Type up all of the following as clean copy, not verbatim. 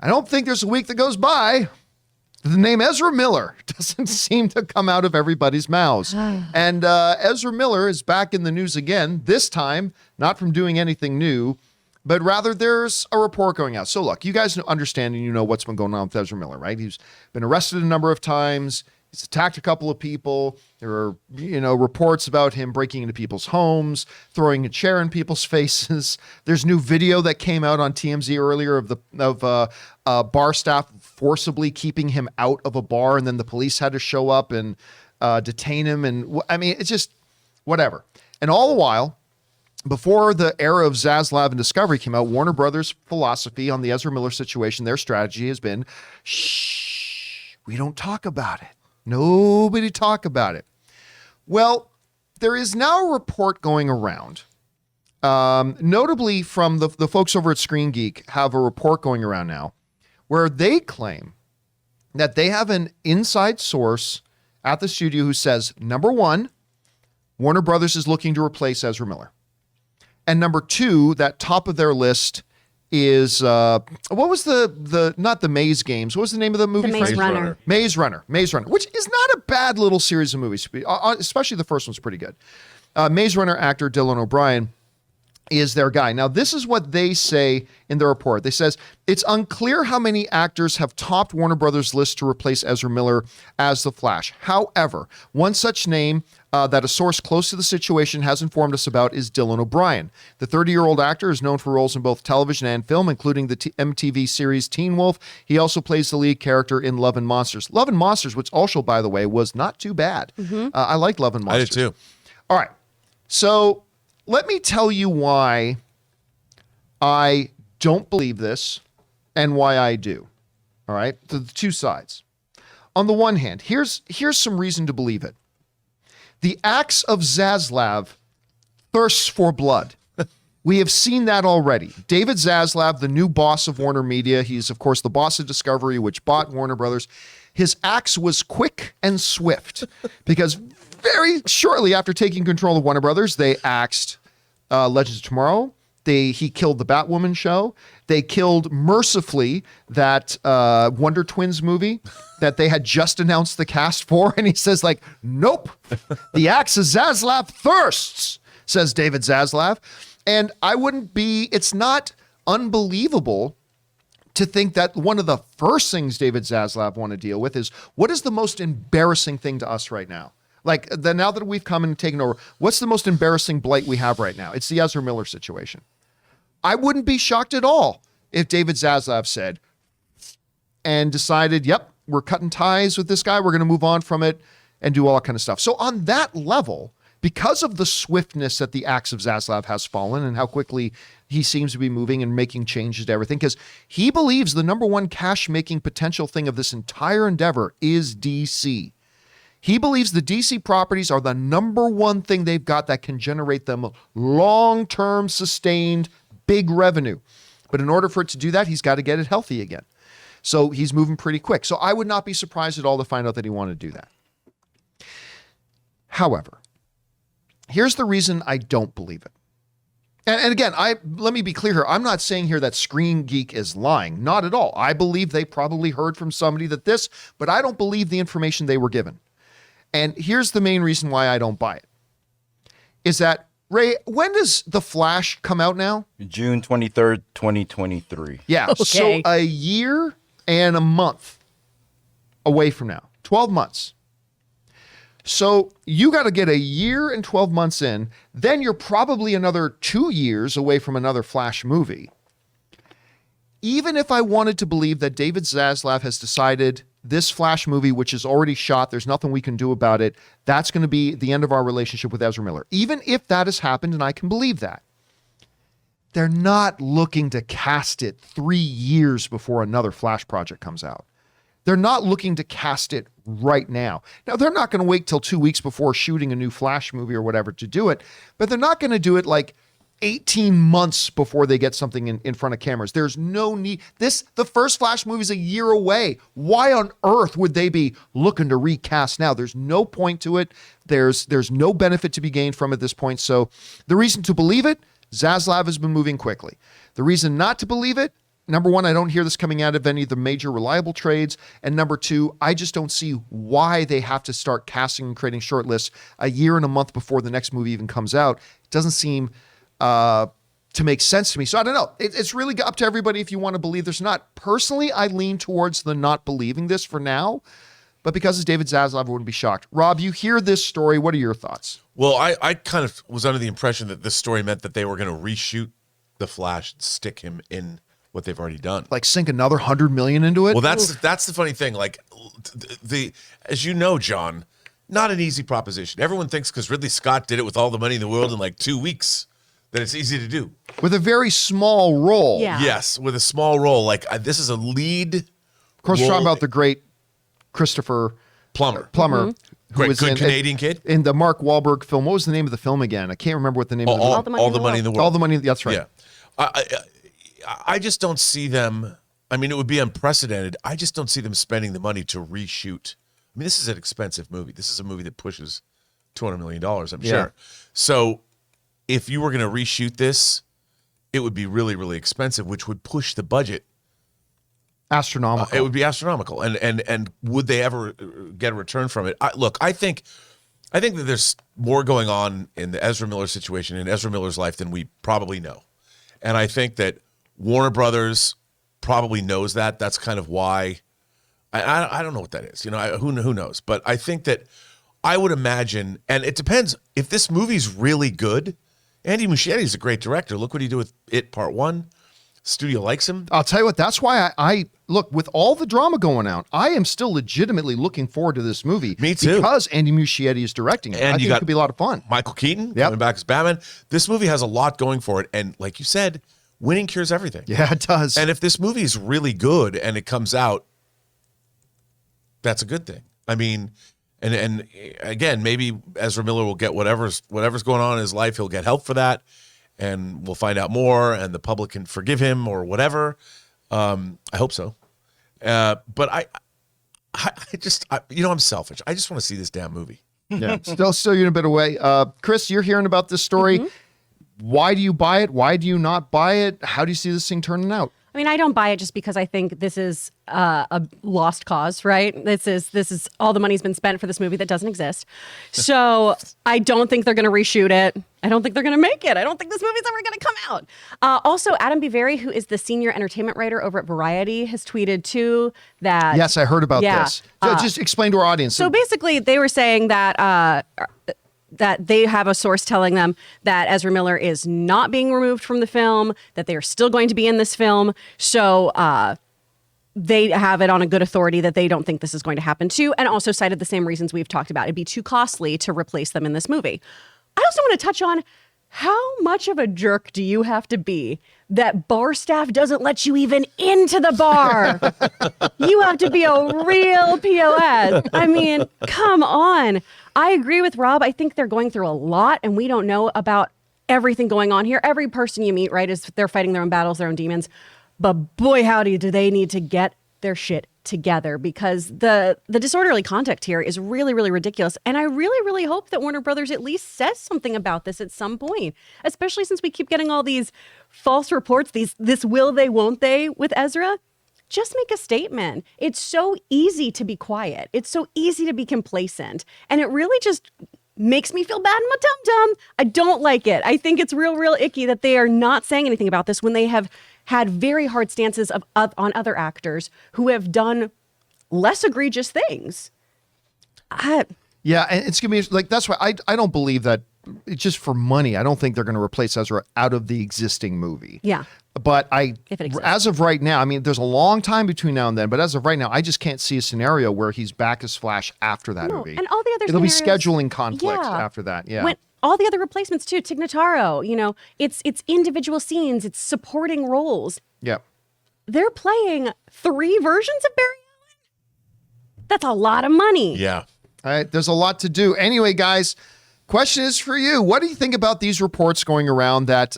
I don't think there's a week that goes by the name Ezra Miller doesn't seem to come out of everybody's mouths. And Ezra Miller is back in the news again, this time not from doing anything new, but rather there's a report going out. So look, you guys understand and you know what's been going on with Ezra Miller, right? He's been arrested a number of times. He's attacked a couple of people. There are, reports about him breaking into people's homes, throwing a chair in people's faces. There's new video that came out on TMZ earlier of bar staff forcibly keeping him out of a bar, and then the police had to show up and detain him. And I mean, it's just whatever. And all the while, before the era of Zaslav and Discovery came out, Warner Brothers' philosophy on the Ezra Miller situation, their strategy has been, shh, we don't talk about it. Nobody talk about it. Well, there is now a report going around, notably from the folks over at Screen Geek have a report going around now where they claim that they have an inside source at the studio who says, number one, Warner Brothers is looking to replace Ezra Miller. And number two, that top of their list is, what was the not the Maze Games, what was the name of the movie? The Maze Runner. Maze Runner, which is not a bad little series of movies, especially the first one's pretty good. Maze Runner actor Dylan O'Brien is their guy. Now, this is what they say in the report. They says, it's unclear how many actors have topped Warner Brothers' list to replace Ezra Miller as the Flash. However, one such name that a source close to the situation has informed us about is Dylan O'Brien. The 30-year-old actor is known for roles in both television and film, including the MTV series Teen Wolf. He also plays the lead character in Love and Monsters. Love and Monsters, which also, by the way, was not too bad. I liked Love and Monsters. I did too. All right. So let me tell you why I don't believe this and why I do. All right? The two sides. On the one hand, here's some reason to believe it. The axe of Zaslav thirsts for blood. We have seen that already. David Zaslav, the new boss of Warner Media, he's, of course, the boss of Discovery, which bought Warner Brothers. His axe was quick and swift because very shortly after taking control of Warner Brothers, they axed Legends of Tomorrow. He killed the Batwoman show. They killed mercifully that Wonder Twins movie that they had just announced the cast for. And he says, like, nope, the axe of Zaslav thirsts, says David Zaslav. And it's not unbelievable to think that one of the first things David Zaslav want to deal with is what is the most embarrassing thing to us right now? Like, now that we've come and taken over, what's the most embarrassing blight we have right now? It's the Ezra Miller situation. I wouldn't be shocked at all if David Zaslav said and decided, yep, we're cutting ties with this guy. We're going to move on from it and do all that kind of stuff. So on that level, because of the swiftness that the axe of Zaslav has fallen and how quickly he seems to be moving and making changes to everything, because he believes the number one cash-making potential thing of this entire endeavor is DC. He believes the DC properties are the number one thing they've got that can generate them long-term, sustained, big revenue. But in order for it to do that, he's got to get it healthy again. So he's moving pretty quick. So I would not be surprised at all to find out that he wanted to do that. However, here's the reason I don't believe it. And again, let me be clear here. I'm not saying here that Screen Geek is lying. Not at all. I believe they probably heard from somebody but I don't believe the information they were given. And here's the main reason why I don't buy it. Is that, Ray, when does The Flash come out now? June 23rd, 2023. Yeah, Okay. So a year and a month away from now. 12 months. So you got to get a year and 12 months in. Then you're probably another 2 years away from another Flash movie. Even if I wanted to believe that David Zaslav has decided this Flash movie, which is already shot, there's nothing we can do about it, that's going to be the end of our relationship with Ezra Miller. Even if that has happened, and I can believe that, they're not looking to cast it 3 years before another Flash project comes out. They're not looking to cast it right now. Now, they're not going to wait till 2 weeks before shooting a new Flash movie or whatever to do it, but they're not going to do it like 18 months before they get something in front of cameras. There's no need. The first Flash movie is a year away. Why on earth would they be looking to recast now? There's no point to it. There's no benefit to be gained from it at this point. So the reason to believe it, Zaslav has been moving quickly. The reason not to believe it, number one, I don't hear this coming out of any of the major reliable trades. And number two, I just don't see why they have to start casting and creating short lists a year and a month before the next movie even comes out. It doesn't seem to make sense to me. So I don't know. It's really up to everybody if you want to believe this or not. Personally, I lean towards the not believing this for now. But because it's David Zaslav, I wouldn't be shocked. Rob, you hear this story. What are your thoughts? Well, I kind of was under the impression that this story meant that they were going to reshoot The Flash and stick him in what they've already done. Like sink another $100 million into it? Well, that's the funny thing. Like, as you know, John, not an easy proposition. Everyone thinks because Ridley Scott did it with all the money in the world in like 2 weeks that it's easy to do. With a very small role. Yeah. Yes, with a small role. Like, this is a lead. Of course, we're talking about the great Christopher Plummer. who Great, was good Canadian kid. In the Mark Wahlberg film. What was the name of the film again? I can't remember what the name of the movie. All the money in the world. All the money. That's right. Yeah. I just don't see them. I mean, it would be unprecedented. I just don't see them spending the money to reshoot. I mean, this is an expensive movie. This is a movie that pushes $200 million, I'm sure. So if you were going to reshoot this, it would be really, really expensive, which would push the budget. Astronomical. It would be astronomical. And would they ever get a return from it? I think that there's more going on in the Ezra Miller situation, in Ezra Miller's life, than we probably know. And I think that Warner Brothers probably knows that. That's kind of why. I don't know what that is. Who knows? But I think that I would imagine, and it depends, if this movie's really good. Andy Muschietti is a great director. Look what he did with It Part 1. Studio likes him. I'll tell you what, that's why I look, with all the drama going on, I am still legitimately looking forward to this movie. Me too. Because Andy Muschietti is directing it. And I think it could be a lot of fun. Michael Keaton coming back as Batman. This movie has a lot going for it. And like you said, winning cures everything. Yeah, it does. And if this movie is really good and it comes out, that's a good thing. I mean, and again, maybe Ezra Miller will get whatever's going on in his life. He'll get help for that. And we'll find out more, and the public can forgive him or whatever. I hope so. But I just, I'm selfish. I just want to see this damn movie. Yeah, still you're in a bit away. Chris, you're hearing about this story. Mm-hmm. Why do you buy it? Why do you not buy it? How do you see this thing turning out? I mean, I don't buy it just because I think this is a lost cause, right? This is all the money's been spent for this movie that doesn't exist. So I don't think they're going to reshoot it. I don't think they're going to make it. I don't think this movie's ever going to come out. Also, Adam Biveri, who is the senior entertainment writer over at Variety, has tweeted too that. Yes, I heard about this. So just explain to our audience. So basically, they were saying that that they have a source telling them that Ezra Miller is not being removed from the film, that they are still going to be in this film. So they have it on a good authority that they don't think this is going to happen too, and also cited the same reasons we've talked about. It'd be too costly to replace them in this movie. I also want to touch on, how much of a jerk do you have to be that bar staff doesn't let you even into the bar? You have to be a real POS. I mean, come on. I agree with Rob. I think they're going through a lot, and we don't know about everything going on here. Every person you meet, right, is they're fighting their own battles, their own demons. But boy, howdy, do they need to get their shit together, because the disorderly conduct here is really, really ridiculous. And I really, really hope that Warner Brothers at least says something about this at some point, especially since we keep getting all these false reports, this will they, won't they with Ezra. Just make a statement. It's so easy to be quiet. It's so easy to be complacent. And it really just makes me feel bad in my tum-tum. I don't like it. I think it's real, real icky that they are not saying anything about this when they have had very hard stances on other actors who have done less egregious things. Yeah, and it's gonna be like, that's why I don't believe that it's just for money. I don't think they're going to replace Ezra out of the existing movie. Yeah. But If it exists. as of right now, I mean, there's a long time between now and then, but as of right now, I just can't see a scenario where he's back as Flash after that movie. And all the other It'll be scenarios- scheduling conflicts Yeah. after that. Yeah. When all the other replacements too, Tig Notaro, it's individual scenes, it's supporting roles. Yeah. They're playing 3 versions of Barry Allen. That's a lot of money. Yeah. All right. There's a lot to do. Anyway, guys, question is for you. What do you think about these reports going around that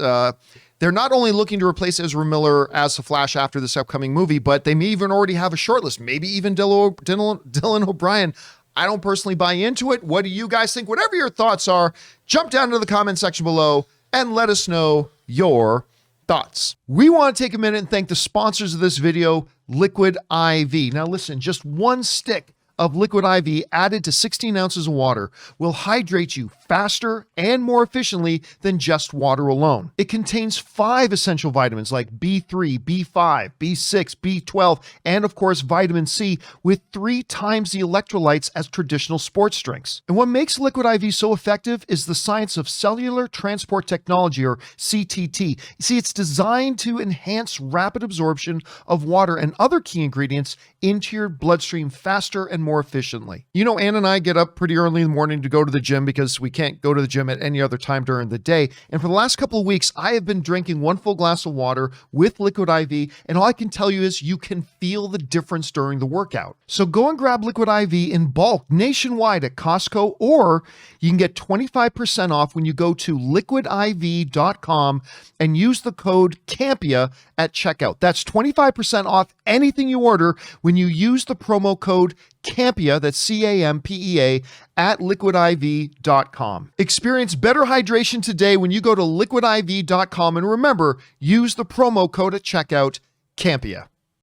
they're not only looking to replace Ezra Miller as the Flash after this upcoming movie, but they may even already have a shortlist, maybe even Dylan O'Brien. I don't personally buy into it. What do you guys think? Whatever your thoughts are, jump down to the comment section below and let us know your Thoughts? We want to take a minute and thank the sponsors of this video, Liquid IV. Now listen, just one stick of Liquid IV added to 16 ounces of water will hydrate you faster and more efficiently than just water alone. It contains 5 essential vitamins like B3, B5, B6, B12, and of course vitamin C with 3 times the electrolytes as traditional sports drinks. And what makes Liquid IV so effective is the science of cellular transport technology, or CTT. You see, it's designed to enhance rapid absorption of water and other key ingredients into your bloodstream faster and more efficiently. You know, Ann and I get up pretty early in the morning to go to the gym because we can't go to the gym at any other time during the day. And for the last couple of weeks, I have been drinking 1 full glass of water with Liquid IV. And all I can tell you is you can feel the difference during the workout. So go and grab Liquid IV in bulk nationwide at Costco, or you can get 25% off when you go to liquidiv.com and use the code CAMPEA at checkout. That's 25% off anything you order when you use the promo code CAMPEA, that's CAMPEA, at liquidiv.com. Experience better hydration today when you go to liquidiv.com, and remember, use the promo code at checkout, CAMPEA.